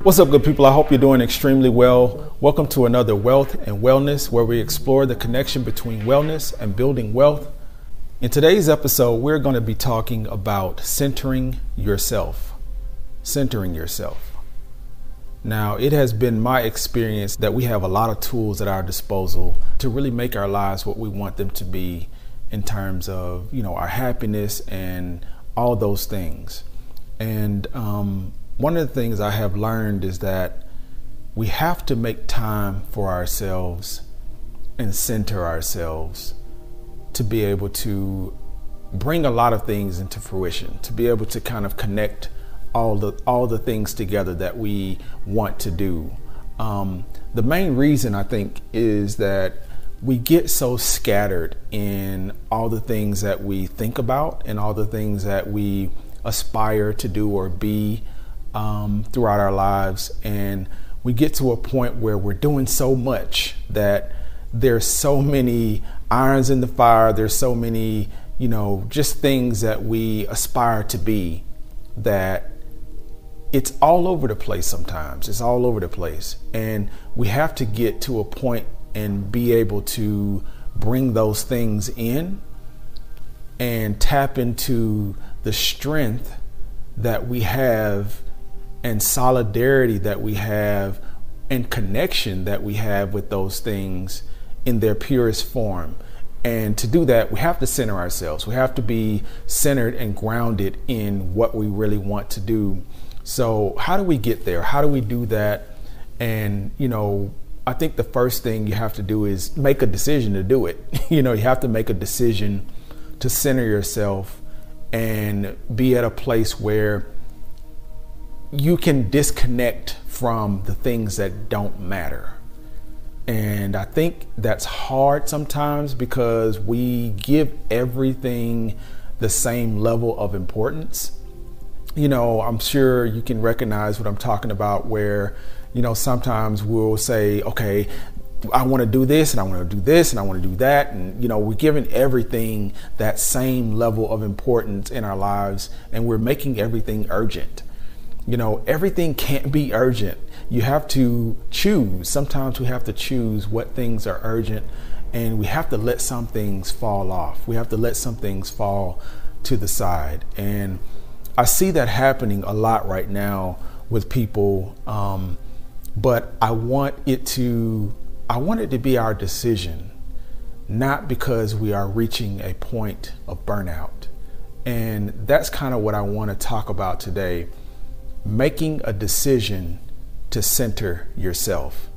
What's up, good people? I hope you're doing extremely well. Welcome to another Wealth and Wellness, where we explore the connection between wellness and building wealth. In today's episode, we're going to be talking about centering yourself. Centering yourself. Now, it has been my experience that we have a lot of tools at our disposal to really make our lives what we want them to be in terms of, our happiness and all those things. And one of the things I have learned is that we have to make time for ourselves and center ourselves to be able to bring a lot of things into fruition, to be able to kind of connect all the things together that we want to do. The main reason, I think, is that we get so scattered in all the things that we think about and all the things that we aspire to do or be throughout our lives, and we get to a point where we're doing so much that there's so many irons in the fire, there's so many just things that we aspire to be, that it's all over the place. Sometimes it's all over the place, and we have to get to a point and be able to bring those things in and tap into the strength that we have and solidarity that we have and connection that we have with those things in their purest form. And to do that, we have to center ourselves. We have to be centered and grounded in what we really want to do. So how do we get there? How do we do that? And, I think the first thing you have to do is make a decision to do it. You have to make a decision to center yourself and be at a place where you can disconnect from the things that don't matter. And I think that's hard sometimes because we give everything the same level of importance. I'm sure you can recognize what I'm talking about, where, sometimes we'll say, okay, I want to do this and I want to do this and I want to do that. And, we're giving everything that same level of importance in our lives, and we're making everything urgent. Everything can't be urgent. You have to choose. Sometimes we have to choose what things are urgent, and we have to let some things fall off. We have to let some things fall to the side. And I see that happening a lot right now with people. But I want it to be our decision, not because we are reaching a point of burnout. And that's kind of what I want to talk about today. Making a decision to center yourself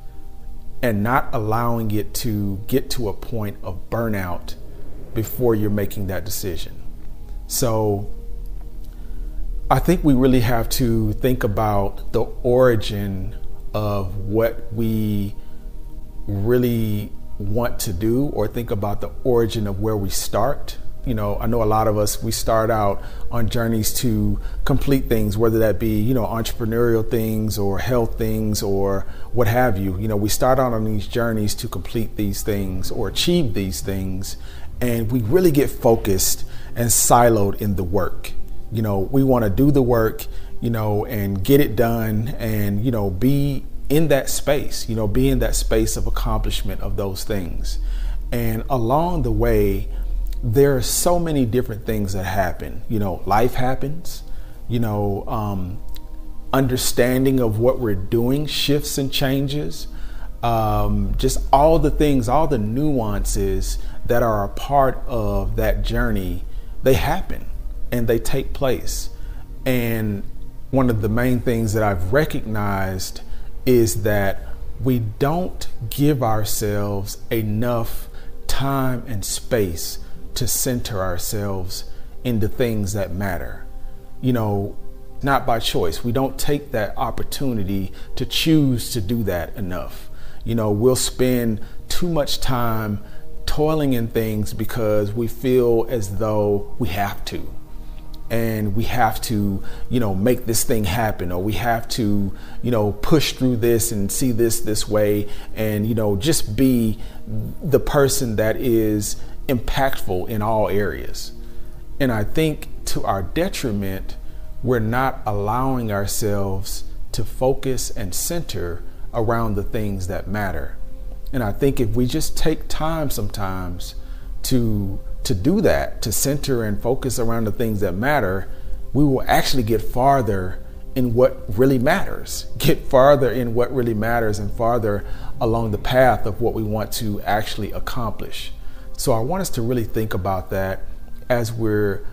and not allowing it to get to a point of burnout before you're making that decision. So I think we really have to think about the origin of what we really want to do, or think about the origin of where we start. I know a lot of us, we start out on journeys to complete things, whether that be, entrepreneurial things or health things or what have you. We start out on these journeys to complete these things or achieve these things, and we really get focused and siloed in the work. We want to do the work, and get it done, and, be in that space, be in that space of accomplishment of those things. And along the way, there are so many different things that happen. Life happens, understanding of what we're doing shifts and changes. Just all the things, all the nuances that are a part of that journey, they happen and they take place. And one of the main things that I've recognized is that we don't give ourselves enough time and space to center ourselves in the things that matter. Not by choice. We don't take that opportunity to choose to do that enough. We'll spend too much time toiling in things because we feel as though we have to. And we have to, make this thing happen, or we have to, push through this and see this way, and, just be the person that is impactful in all areas. And I think to our detriment, we're not allowing ourselves to focus and center around the things that matter. And I think if we just take time sometimes to do that, to center and focus around the things that matter, we will actually get farther in what really matters, and farther along the path of what we want to actually accomplish. So I want us to really think about that as we're,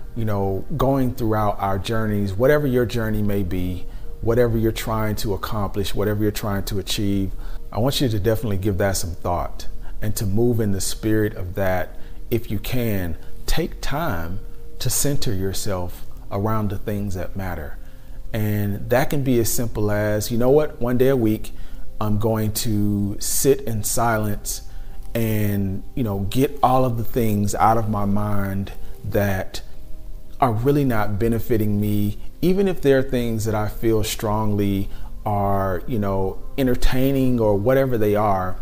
going throughout our journeys, whatever your journey may be, whatever you're trying to accomplish, whatever you're trying to achieve. I want you to definitely give that some thought and to move in the spirit of that. If you can, take time to center yourself around the things that matter. And that can be as simple as, one day a week, I'm going to sit in silence and, get all of the things out of my mind that are really not benefiting me, even if they're things that I feel strongly are, entertaining or whatever they are.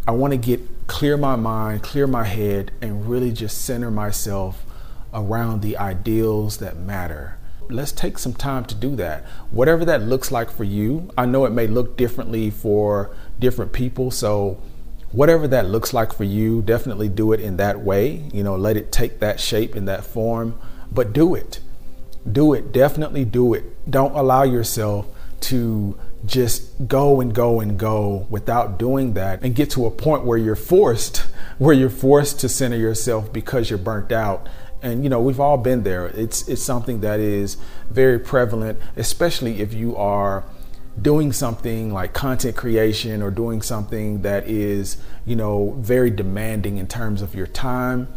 I want to clear my mind, clear my head, and really just center myself around the ideals that matter. Let's take some time to do that. Whatever that looks like for you. I know it may look differently for different people. So whatever that looks like for you, definitely do it in that way. Let it take that shape and that form, but do it. Do it. Definitely do it. Don't allow yourself to just go and go and go without doing that and get to a point where you're forced to center yourself because you're burnt out. And we've all been there. It's something that is very prevalent, especially if you are doing something like content creation or doing something that is, very demanding in terms of your time,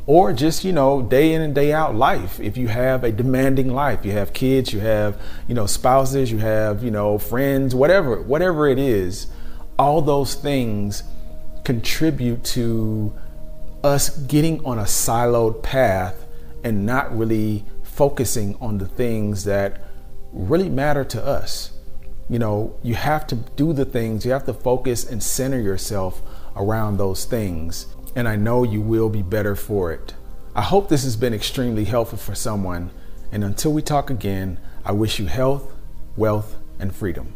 or just, day in and day out life. If you have a demanding life, you have kids, you have, spouses, you have, friends, whatever it is, all those things contribute to us getting on a siloed path and not really focusing on the things that really matter to us. You have to do the things, you have to focus and center yourself around those things. And I know you will be better for it. I hope this has been extremely helpful for someone. And until we talk again, I wish you health, wealth, and freedom.